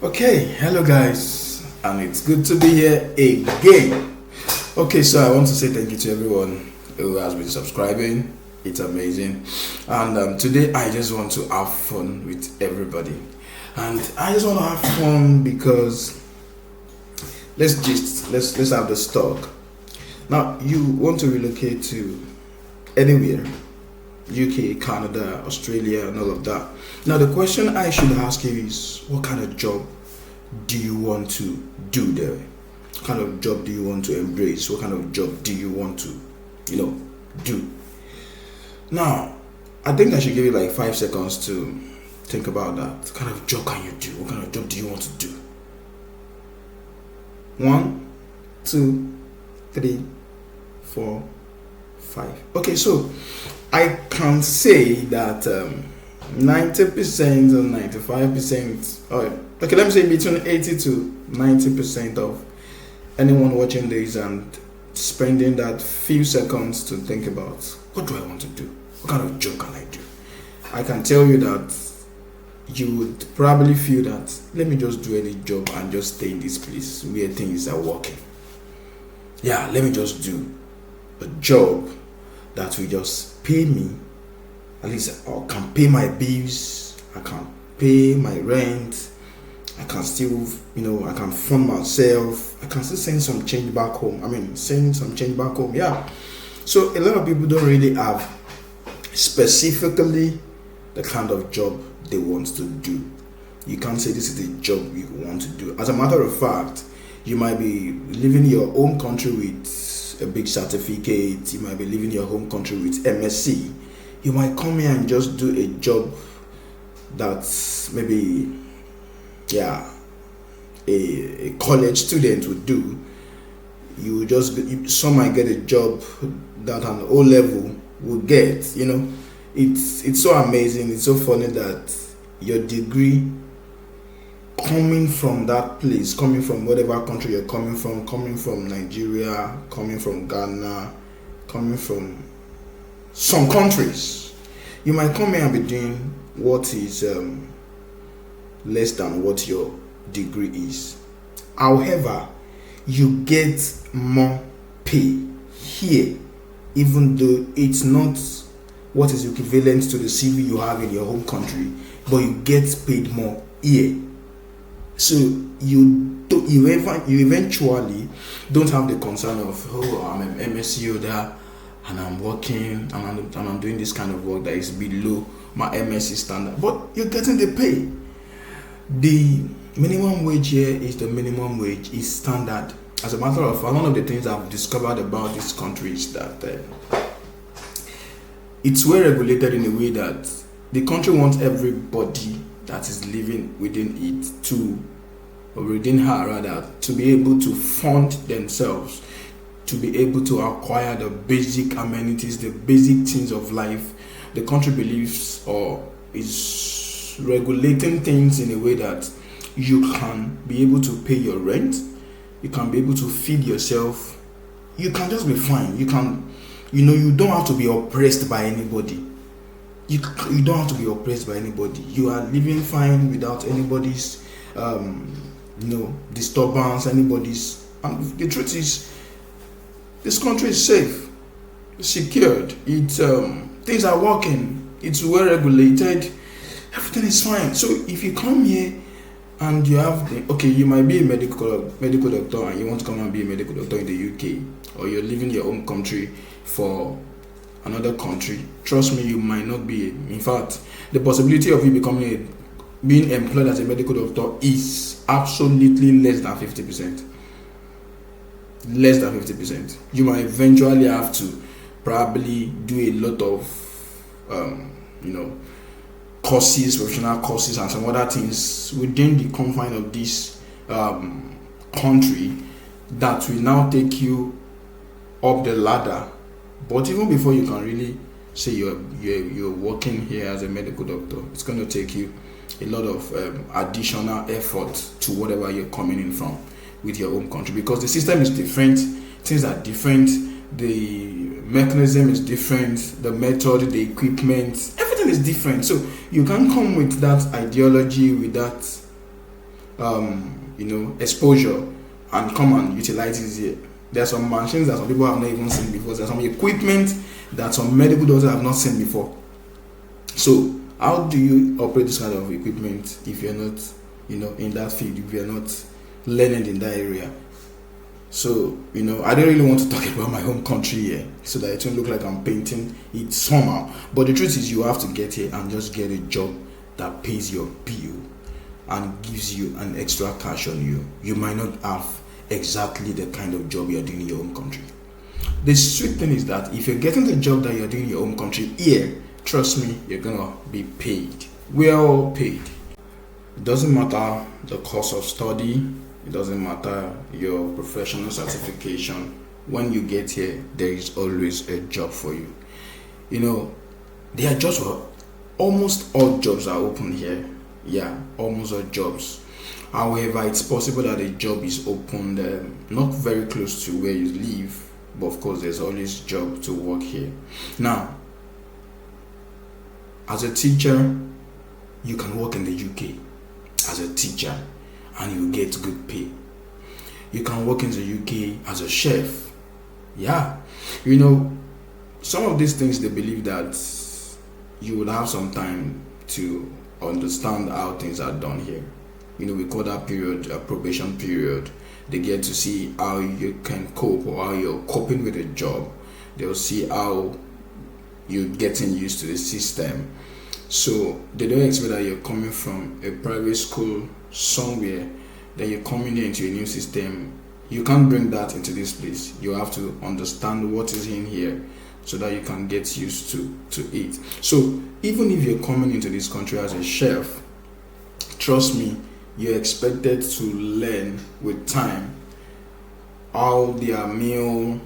Okay, hello guys, and it's good to be here again. Okay, so I want to say thank you to everyone who has been subscribing. It's amazing, and today I just want to have fun with everybody, and I just want to have fun because let's have this talk. Now, you want to relocate to anywhere, UK, Canada, Australia, and all of that. Now, the question I should ask you is, what kind of job do you want to do there? What kind of job do you want to embrace? What kind of job do you want to, do? Now, I think I should give you like 5 seconds to think about that. What kind of job can you do? What kind of job do you want to do? 1, 2, 3, 4, 5. Okay, so I can say that 90% or 95%, okay, let me say between 80 to 90% of anyone watching this and spending that few seconds to think about, what do I want to do? What kind of job can I do? I can tell you that you would probably feel that, let me just do any job and just stay in this place where things are working. Yeah, let me just do a job that will just pay me, at least I can pay my bills, I can pay my rent, I can still, I can fund myself, I can still send some change back home. Yeah. So a lot of people don't really have specifically the kind of job they want to do. You can't say this is the job you want to do. As a matter of fact, you might be living in your own country with a big certificate, you might be living in your home country with MSc. You might come here and just do a job that's maybe, a college student would do. Some might get a job that an O level will get. It's so amazing. It's so funny that your degree, coming from that place, coming from whatever country you're coming from Nigeria, coming from Ghana, coming from some countries, you might come here and be doing what is less than what your degree is. However, you get more pay here, even though it's not what is equivalent to the CV you have in your home country, but you get paid more here. So you eventually don't have the concern of, I'm an MSc holder and I'm working and I'm doing this kind of work that is below my MSc standard, but you're getting the pay. The minimum wage here is the minimum wage, is standard. As a matter of fact, one of the things I've discovered about this country is that it's well regulated in a way that the country wants everybody that is living within it to be able to fund themselves, to be able to acquire the basic amenities, the basic things of life. The country believes or is regulating things in a way that you can be able to pay your rent, you can be able to feed yourself, you can just be fine. You don't have to be oppressed by anybody. You don't have to be oppressed by anybody. You are living fine without anybody's disturbance, anybody's. And the truth is, this country is safe, secured. Things are working. It's well regulated. Everything is fine. So if you come here and you have you might be a medical doctor and you want to come and be a medical doctor in the UK, or you're leaving your own country for another country. Trust me, you might not be. In fact, the possibility of you being employed as a medical doctor is absolutely less than 50%. Less than 50%. You might eventually have to probably do a lot of courses, professional courses, and some other things within the confine of this country that will now take you up the ladder. But even before you can really say you're working here as a medical doctor, it's going to take you a lot of additional effort to whatever you're coming in from with your own country, because the system is different, things are different, the mechanism is different, the method, the equipment, everything is different. So you can't come with that ideology, with that exposure and come and utilize it here. There are some machines that some people have not even seen before. There are some equipment that some medical doctors have not seen before. So how do you operate this kind of equipment if you're not, in that field, if you're not learning in that area? So, I don't really want to talk about my home country here so that it won't look like I'm painting it somehow. But the truth is, you have to get here and just get a job that pays your bill and gives you an extra cash on you. You might not have exactly the kind of job you're doing in your home country. The sweet thing is that if you're getting the job that you're doing in your home country here, trust me, you're gonna be paid. We're all paid. It doesn't matter the course of study. It doesn't matter your professional certification. When you get here, there is always a job for you. There are jobs for almost all jobs are open here. Yeah, almost all jobs. However, it's possible that a job is opened not very close to where you live, but of course, there's always job to work here. Now, as a teacher, you can work in the UK as a teacher and you get good pay. You can work in the UK as a chef. Yeah. Some of these things, they believe that you would have some time to understand how things are done here. We call that period a probation period. They get to see how you can cope or how you're coping with a job. They'll see how you're getting used to the system. So they don't expect that you're coming from a private school somewhere, then you're coming here into a new system. You can't bring that into this place. You have to understand what is in here so that you can get used to it. So even if you're coming into this country as a chef, trust me, you're expected to learn with time how their meal,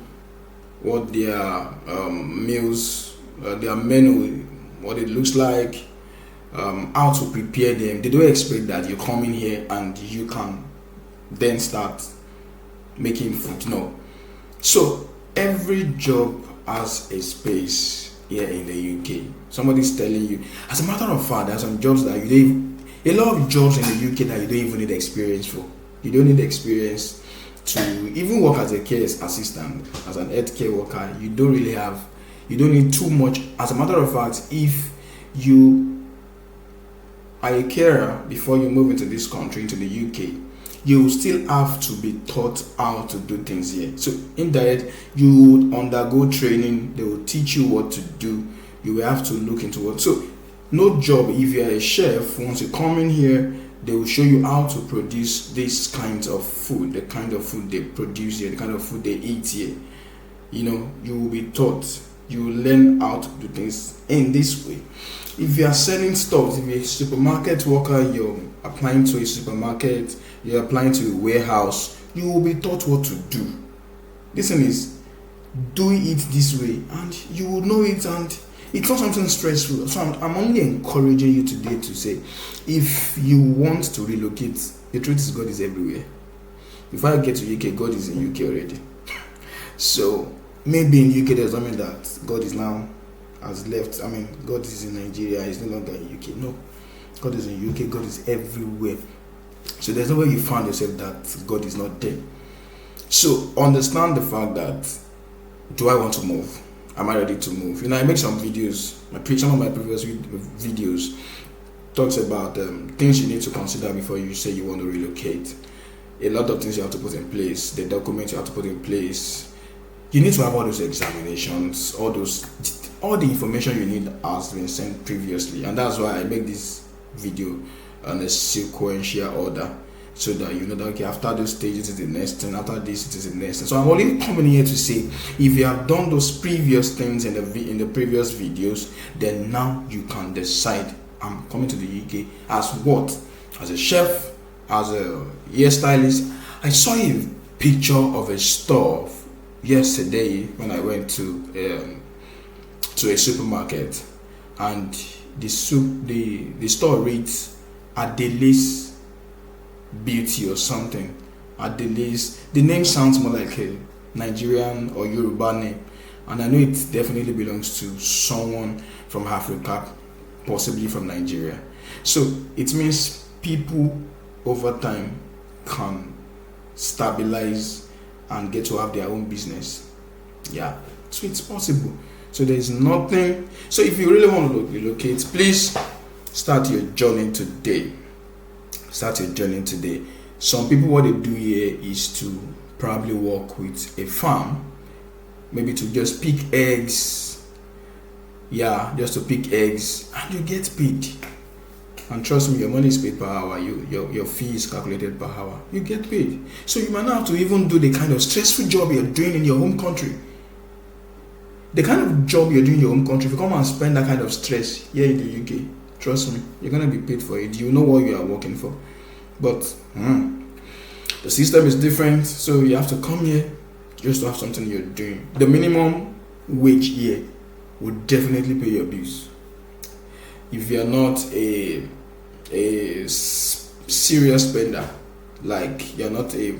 what their meals, their menu, what it looks like, how to prepare them. They don't expect that you come in here and you can then start making food. No. So every job has a space here in the UK. Somebody's telling you. As a matter of fact, there are some jobs that a lot of jobs in the UK that you don't even need experience for. You don't need experience to even work as a care assistant, as an healthcare worker. You don't need too much. As a matter of fact, if you are a carer before you move into this country, into the UK, you will still have to be taught how to do things here. So in that, you would undergo training. They will teach you what to do. You will have to look into what. So no job, if you are a chef, once you come in here, they will show you how to produce this kind of food, the kind of food they produce here, the kind of food they eat here. You will be taught. You will learn how to do things in this way. If you are selling stuff, if you're a supermarket worker, you're applying to a supermarket, you're applying to a warehouse, you will be taught what to do. Listen, is do it this way and you will know it, and it's not something stressful. So I'm only encouraging you today to say, if you want to relocate, the truth is God is everywhere. If I get to UK, God is in UK already. So maybe in UK there's something that God is now has left. God is in Nigeria, he's no longer in UK. No, God is in UK, God is everywhere. So there's no way you find yourself that God is not there. So understand the fact that, do I want to move? Am I ready to move? I make some videos. Some of my previous videos talks about things you need to consider before you say you want to relocate. A lot of things you have to put in place. The documents you have to put in place. You need to have all those examinations, all the information you need has been sent previously, and that's why I make this video on a sequential order, so that you know that okay, after those stages it is the next thing, after this it is the next thing. So I'm only coming here to say, if you have done those previous things in the previous videos, then now you can decide, I'm coming to the UK as what? As a chef, as a hairstylist. I saw a picture of a store yesterday when I went to a supermarket, and the store reads Adelis Beauty or something. Adelis, the name sounds more like a Nigerian or Yoruba name, and I know it definitely belongs to someone from Africa, possibly from Nigeria. So it means people over time can stabilize and get to have their own business. Yeah, so it's possible. So there's nothing. So if you really want to relocate, please start your journey today. Start your journey today. Some people, what they do here is to probably work with a farm, maybe to just pick eggs. Yeah, just to pick eggs, and you get paid. And trust me, your money is paid per hour. Your fee is calculated per hour. You get paid. So you might not have to even do the kind of stressful job you're doing in your home country. The kind of job you're doing in your home country, if you come and spend that kind of stress here in the UK, trust me, you're gonna be paid for it. You know what you are working for. But the system is different, so you have to come here just to have something you're doing. The minimum wage here would definitely pay your bills. If you're not a serious spender, like you're not a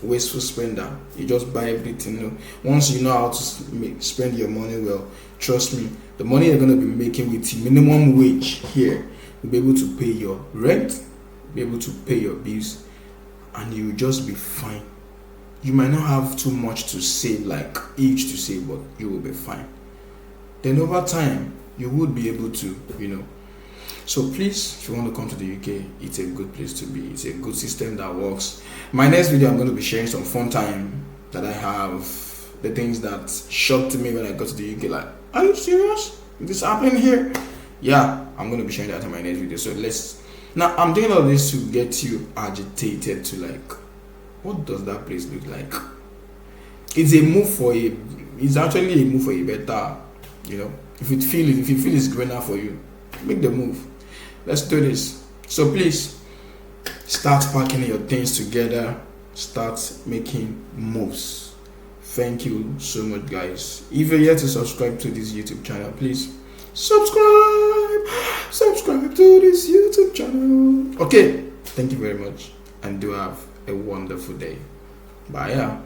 wasteful spender, you just buy everything. Once you know how to spend your money well, trust me, the money you're going to be making with minimum wage here will be able to pay your rent, be able to pay your bills, and you will just be fine. You might not have too much to save, like each to save, but you will be fine. Then over time, you would be able to, So please, if you want to come to the UK, it's a good place to be. It's a good system that works. My next video, I'm going to be sharing some fun time that I have, the things that shocked me when I got to the UK. Like, are you serious? Is this happening here? Yeah, I'm going to be sharing that in my next video. So now I'm doing all this to get you agitated to like, what does that place look like? It's actually a move for a better, if you feel it's greener for you, make the move. Let's do this. So please start packing your things together, start making moves. Thank you so much, guys. If you're yet to subscribe to this YouTube channel, please subscribe to this YouTube channel. Okay, thank you very much, and do have a wonderful day. Bye.